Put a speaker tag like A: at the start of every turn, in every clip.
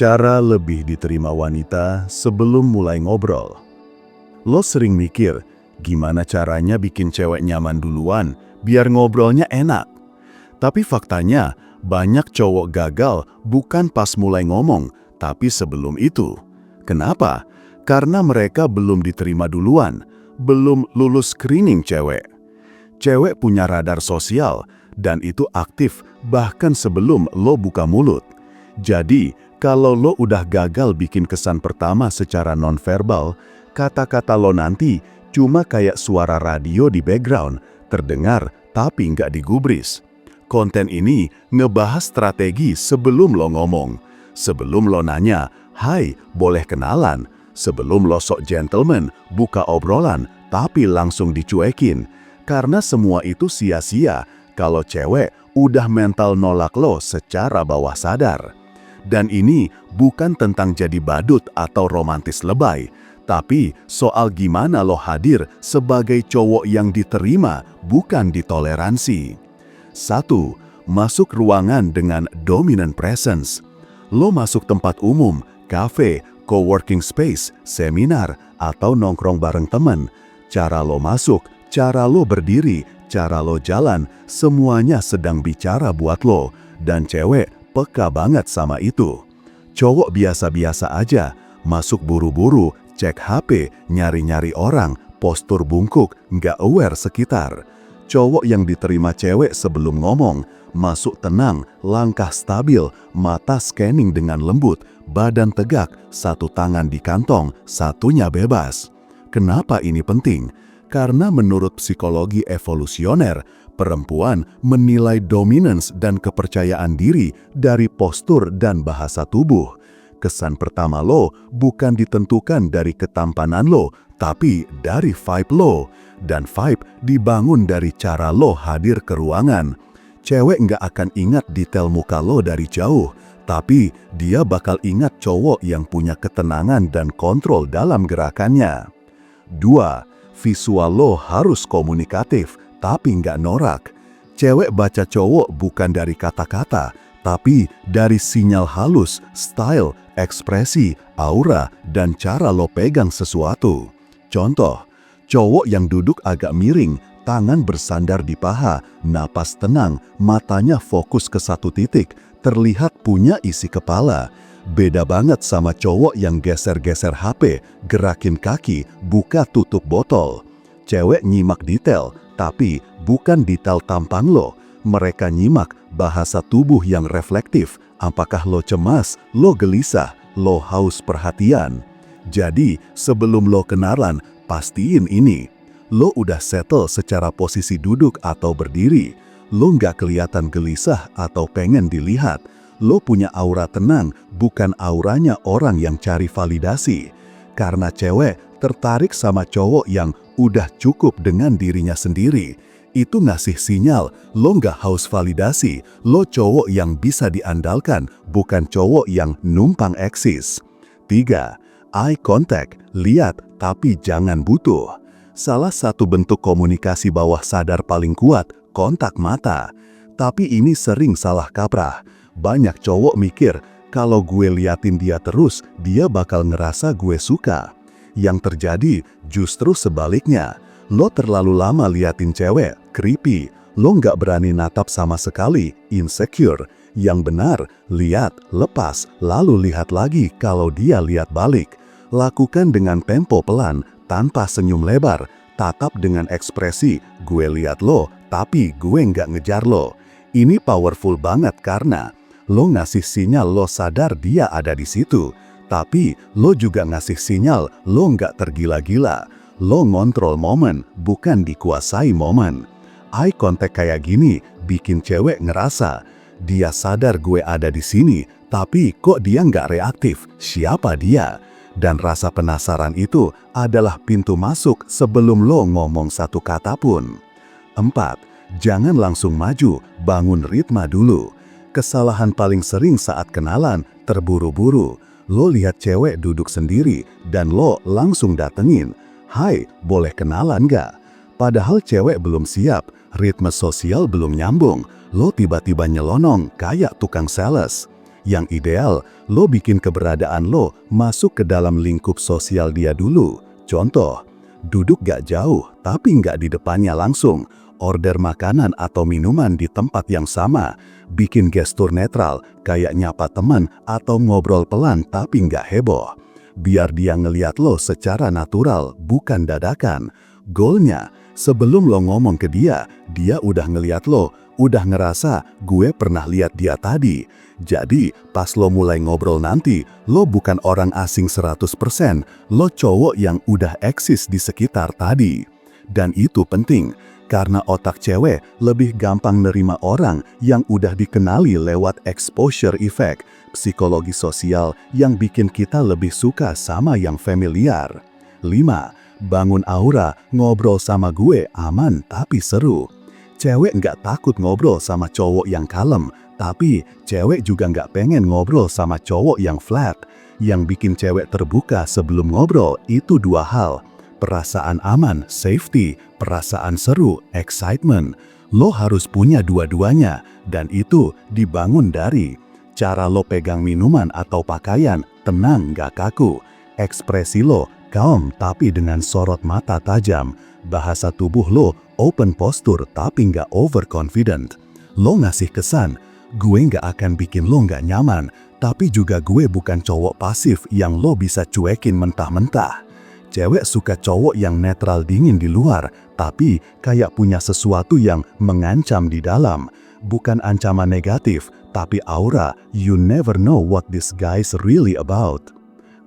A: Cara lebih diterima wanita sebelum mulai ngobrol. Lo sering mikir, gimana caranya bikin cewek nyaman duluan biar ngobrolnya enak. Tapi faktanya, banyak cowok gagal bukan pas mulai ngomong, tapi sebelum itu. Kenapa? Karena mereka belum diterima duluan, belum lulus screening cewek. Cewek punya radar sosial, dan itu aktif bahkan sebelum lo buka mulut. Jadi, kalau lo udah gagal bikin kesan pertama secara nonverbal, kata-kata lo nanti cuma kayak suara radio di background, terdengar tapi nggak digubris. Konten ini ngebahas strategi sebelum lo ngomong, sebelum lo nanya, "Hai, boleh kenalan?" Sebelum lo sok gentleman, buka obrolan, tapi langsung dicuekin. Karena semua itu sia-sia kalau cewek udah mental nolak lo secara bawah sadar. Dan ini bukan tentang jadi badut atau romantis lebay, tapi soal gimana lo hadir sebagai cowok yang diterima, bukan ditoleransi. 1. Masuk ruangan dengan dominant presence. Lo masuk tempat umum, kafe, coworking space, seminar, atau nongkrong bareng temen. Cara lo masuk, cara lo berdiri, cara lo jalan, semuanya sedang bicara buat lo, dan cewek peka banget sama itu. Cowok biasa-biasa aja, masuk buru-buru, cek HP, nyari-nyari orang, postur bungkuk, nggak aware sekitar. Cowok yang diterima cewek sebelum ngomong, masuk tenang, langkah stabil, mata scanning dengan lembut, badan tegak, satu tangan di kantong, satunya bebas. Kenapa ini penting? Karena menurut psikologi evolusioner, perempuan menilai dominance dan kepercayaan diri dari postur dan bahasa tubuh. Kesan pertama lo bukan ditentukan dari ketampanan lo, tapi dari vibe lo. Dan vibe dibangun dari cara lo hadir ke ruangan. Cewek nggak akan ingat detail muka lo dari jauh, tapi dia bakal ingat cowok yang punya ketenangan dan kontrol dalam gerakannya. 2. Visual lo harus komunikatif, tapi nggak norak. Cewek baca cowok bukan dari kata-kata, tapi dari sinyal halus, style, ekspresi, aura, dan cara lo pegang sesuatu. Contoh, cowok yang duduk agak miring, tangan bersandar di paha, napas tenang, matanya fokus ke satu titik, terlihat punya isi kepala. Beda banget sama cowok yang geser-geser HP, gerakin kaki, buka tutup botol. Cewek nyimak detail, tapi bukan detail tampang lo. Mereka nyimak bahasa tubuh yang reflektif. Apakah lo cemas, lo gelisah, lo haus perhatian. Jadi, sebelum lo kenalan, pastiin ini. Lo udah settle secara posisi duduk atau berdiri. Lo nggak kelihatan gelisah atau pengen dilihat. Lo punya aura tenang, bukan auranya orang yang cari validasi. Karena cewek tertarik sama cowok yang udah cukup dengan dirinya sendiri. Itu ngasih sinyal, lo nggak haus validasi, lo cowok yang bisa diandalkan, bukan cowok yang numpang eksis. 3. Eye contact, lihat tapi jangan butuh. Salah satu bentuk komunikasi bawah sadar paling kuat, kontak mata. Tapi ini sering salah kaprah. Banyak cowok mikir, kalau gue liatin dia terus, dia bakal ngerasa gue suka. Yang terjadi justru sebaliknya. Lo terlalu lama liatin cewek, creepy. Lo nggak berani natap sama sekali, insecure. Yang benar, lihat, lepas, lalu lihat lagi kalau dia lihat balik. Lakukan dengan tempo pelan, tanpa senyum lebar. Tatap dengan ekspresi, gue lihat lo, tapi gue nggak ngejar lo. Ini powerful banget karena lo ngasih sinyal lo sadar dia ada di situ. Tapi lo juga ngasih sinyal lo nggak tergila-gila. Lo ngontrol momen, bukan dikuasai momen. Eye contact kayak gini bikin cewek ngerasa, dia sadar gue ada di sini, tapi kok dia nggak reaktif? Siapa dia? Dan rasa penasaran itu adalah pintu masuk sebelum lo ngomong satu kata pun. 4. Jangan langsung maju, bangun ritme dulu. Kesalahan paling sering saat kenalan, terburu-buru. Lo lihat cewek duduk sendiri dan lo langsung datengin. Hai, boleh kenalan nggak? Padahal cewek belum siap, ritme sosial belum nyambung. Lo tiba-tiba nyelonong kayak tukang sales. Yang ideal, lo bikin keberadaan lo masuk ke dalam lingkup sosial dia dulu. Contoh, duduk gak jauh tapi gak di depannya langsung. Order makanan atau minuman di tempat yang sama. Bikin gestur netral kayak nyapa teman atau ngobrol pelan tapi gak heboh. Biar dia ngeliat lo secara natural, bukan dadakan. Goalnya, sebelum lo ngomong ke dia udah ngeliat lo, udah ngerasa gue pernah lihat dia tadi. Jadi, pas lo mulai ngobrol nanti, lo bukan orang asing 100%, lo cowok yang udah eksis di sekitar tadi. Dan itu penting, karena otak cewek lebih gampang nerima orang yang udah dikenali lewat exposure effect, psikologi sosial yang bikin kita lebih suka sama yang familiar. 5. Bangun aura, ngobrol sama gue aman tapi seru. Cewek nggak takut ngobrol sama cowok yang kalem, tapi cewek juga nggak pengen ngobrol sama cowok yang flat. Yang bikin cewek terbuka sebelum ngobrol itu dua hal. Perasaan aman, safety, perasaan seru, excitement. Lo harus punya dua-duanya, dan itu dibangun dari cara lo pegang minuman atau pakaian, tenang gak kaku. Ekspresi lo, calm tapi dengan sorot mata tajam. Bahasa tubuh lo, open posture tapi gak overconfident. Lo ngasih kesan, gue gak akan bikin lo gak nyaman, tapi juga gue bukan cowok pasif yang lo bisa cuekin mentah-mentah. Cewek suka cowok yang netral dingin di luar, tapi kayak punya sesuatu yang mengancam di dalam. Bukan ancaman negatif, tapi aura, you never know what this guy's really about.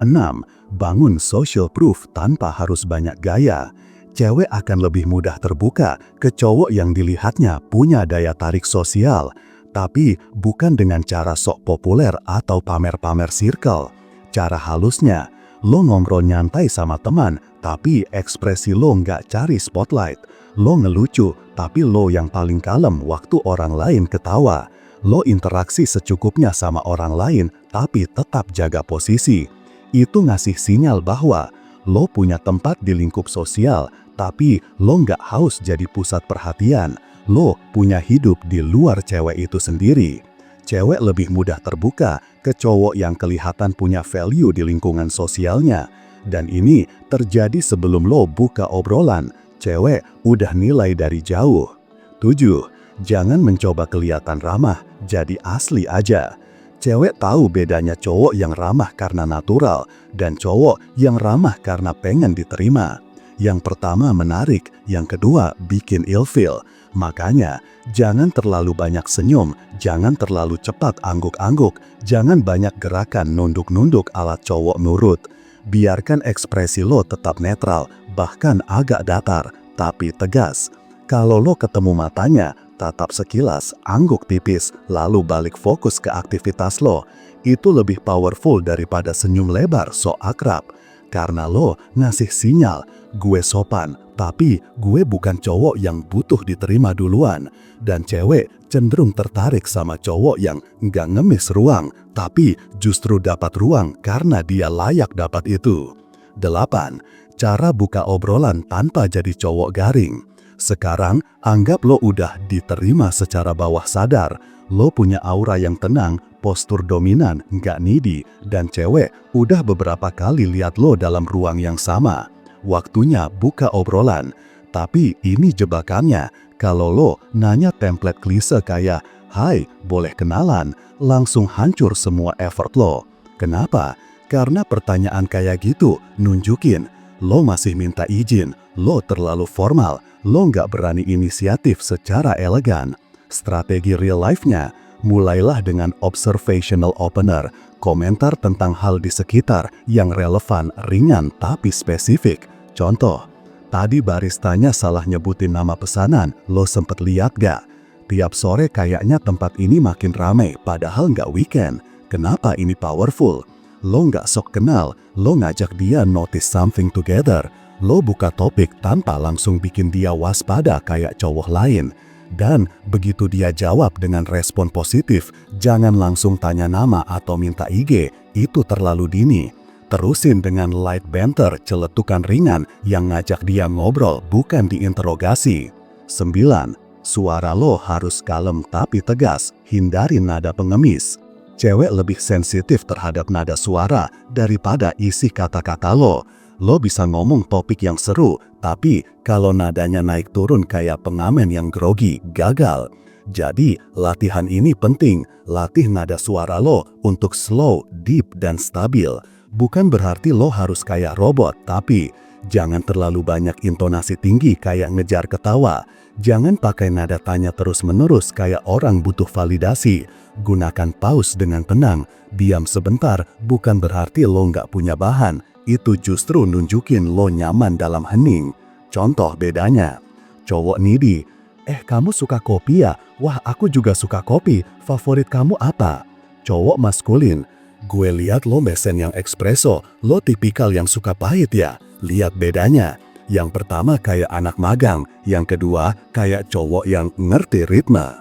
A: 6. Bangun social proof tanpa harus banyak gaya. Cewek akan lebih mudah terbuka ke cowok yang dilihatnya punya daya tarik sosial, tapi bukan dengan cara sok populer atau pamer-pamer circle. Cara halusnya, lo ngobrol nyantai sama teman, tapi ekspresi lo nggak cari spotlight. Lo ngelucu, tapi lo yang paling kalem waktu orang lain ketawa. Lo interaksi secukupnya sama orang lain, tapi tetap jaga posisi. Itu ngasih sinyal bahwa lo punya tempat di lingkup sosial, tapi lo nggak haus jadi pusat perhatian. Lo punya hidup di luar cewek itu sendiri. Cewek lebih mudah terbuka ke cowok yang kelihatan punya value di lingkungan sosialnya. Dan ini terjadi sebelum lo buka obrolan. Cewek udah nilai dari jauh. 7. Jangan mencoba kelihatan ramah, jadi asli aja. Cewek tahu bedanya cowok yang ramah karena natural dan cowok yang ramah karena pengen diterima. Yang pertama menarik, yang kedua bikin ilfeel. Makanya, jangan terlalu banyak senyum, jangan terlalu cepat angguk-angguk, jangan banyak gerakan nunduk-nunduk ala cowok nurut. Biarkan ekspresi lo tetap netral, bahkan agak datar, tapi tegas. Kalau lo ketemu matanya, tatap sekilas, angguk tipis, lalu balik fokus ke aktivitas lo. Itu lebih powerful daripada senyum lebar sok akrab. Karena lo ngasih sinyal, gue sopan, tapi gue bukan cowok yang butuh diterima duluan. Dan cewek cenderung tertarik sama cowok yang nggak ngemis ruang, tapi justru dapat ruang karena dia layak dapat itu. 8. Cara buka obrolan tanpa jadi cowok garing. Sekarang, anggap lo udah diterima secara bawah sadar. Lo punya aura yang tenang, postur dominan, nggak needy, dan cewek udah beberapa kali lihat lo dalam ruang yang sama. Waktunya buka obrolan. Tapi ini jebakannya, kalau lo nanya template klise kayak, "Hai, boleh kenalan?" langsung hancur semua effort lo. Kenapa? Karena pertanyaan kayak gitu nunjukin lo masih minta izin, lo terlalu formal, lo nggak berani inisiatif secara elegan. Strategi real life-nya, mulailah dengan observational opener, komentar tentang hal di sekitar yang relevan, ringan tapi spesifik. Contoh, tadi baristanya salah nyebutin nama pesanan, lo sempet lihat gak? Tiap sore kayaknya tempat ini makin ramai, padahal nggak weekend. Kenapa ini powerful? Lo nggak sok kenal, lo ngajak dia notice something together. Lo buka topik tanpa langsung bikin dia waspada kayak cowok lain. Dan begitu dia jawab dengan respon positif, jangan langsung tanya nama atau minta IG, itu terlalu dini. Terusin dengan light banter, celetukan ringan yang ngajak dia ngobrol, bukan diinterogasi. 9. Suara lo harus kalem tapi tegas, hindari nada pengemis. Cewek lebih sensitif terhadap nada suara daripada isi kata-kata lo. Lo bisa ngomong topik yang seru, tapi kalau nadanya naik turun kayak pengamen yang grogi, gagal. Jadi, latihan ini penting. Latih nada suara lo untuk slow, deep, dan stabil. Bukan berarti lo harus kayak robot, tapi jangan terlalu banyak intonasi tinggi kayak ngejar ketawa. Jangan pakai nada tanya terus-menerus kayak orang butuh validasi. Gunakan pause dengan tenang. Diam sebentar bukan berarti lo nggak punya bahan. Itu justru nunjukin lo nyaman dalam hening. Contoh bedanya. Cowok needy. Kamu suka kopi ya? Wah, aku juga suka kopi. Favorit kamu apa? Cowok maskulin. Gue lihat lo mesen yang espresso. Lo tipikal yang suka pahit ya? Lihat bedanya. Yang pertama kayak anak magang. Yang kedua kayak cowok yang ngerti ritme.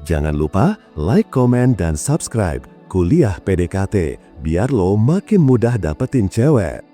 A: Jangan lupa like, komen, dan subscribe Kuliah PDKT biar lo makin mudah dapetin cewek.